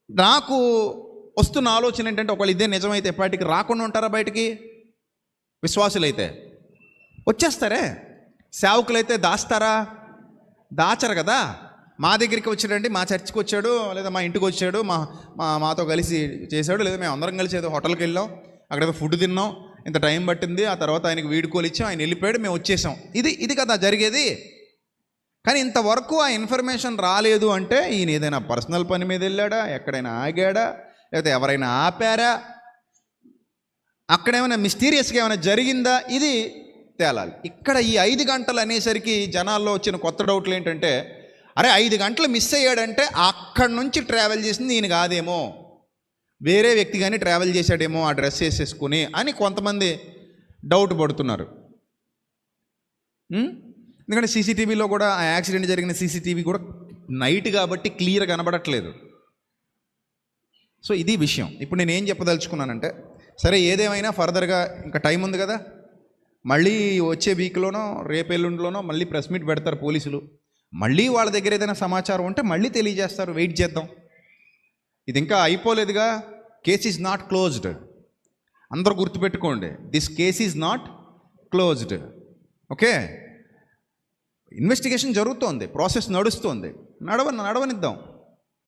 నాకు వస్తున్న ఆలోచన ఏంటంటే, ఒకవేళ ఇదే నిజమైతే ఎప్పటికి రాకుండా ఉంటారా బయటికి? విశ్వాసులైతే వచ్చేస్తారే. సేవకులైతే దాస్తారా? దాచరు కదా. మా దగ్గరికి వచ్చాడండి, మా చర్చికి వచ్చాడు, లేదా మా ఇంటికి వచ్చాడు, మాతో కలిసి చేశాడు, లేదా మేము అందరం కలిసి ఏదో హోటల్కి వెళ్ళాం, అక్కడ ఏదో ఫుడ్ తిన్నాం, ఇంత టైం పట్టింది, ఆ తర్వాత ఆయనకి వీడుకోలు ఇచ్చాం, ఆయన వెళ్ళిపోయాడు, మేము వచ్చేసాం. ఇది కదా జరిగేది. కానీ ఇంతవరకు ఆ ఇన్ఫర్మేషన్ రాలేదు అంటే ఈయన ఏదైనా పర్సనల్ పని మీద వెళ్ళాడా, ఎక్కడైనా ఆగాడా, లేకపోతే ఎవరైనా ఆపారా, అక్కడేమైనా మిస్టీరియస్గా ఏమైనా జరిగిందా, ఇది తేలాలి. ఇక్కడ ఈ 5 గంటలు అనేసరికి జనాల్లో వచ్చిన కొత్త డౌట్లు ఏంటంటే, అరే 5 గంటలు మిస్ అయ్యాడంటే అక్కడి నుంచి ట్రావెల్ చేసింది ఈయన కాదేమో, వేరే వ్యక్తి కానీ ట్రావెల్ చేశాడేమో ఆ డ్రెస్ వేసేసుకుని అని కొంతమంది డౌట్ పడుతున్నారు. ఎందుకంటే సీసీటీవీలో కూడా ఆ యాక్సిడెంట్ జరిగిన సీసీటీవీ కూడా నైట్ కాబట్టి క్లియర్గా కనబడట్లేదు. సో ఇది విషయం. ఇప్పుడు నేను ఏం చెప్పదలుచుకున్నానంటే, సరే ఏదేమైనా ఫర్దర్గా ఇంకా టైం ఉంది కదా, మళ్ళీ వచ్చే వీక్లోనో రేపెల్లుండిలోనో మళ్ళీ ప్రెస్ మీట్ పెడతారు పోలీసులు. మళ్ళీ వాళ్ళ దగ్గర ఏదైనా సమాచారం ఉంటే మళ్ళీ తెలియజేస్తారు. వెయిట్ చేద్దాం. ఇది ఇంకా అయిపోలేదుగా. Case is not closed. అందరూ గుర్తుపెట్టుకోండి, this case is not closed. Okay, investigation జరుగుతోంది, ప్రాసెస్ నడుస్తోంది, నడవనిద్దాం.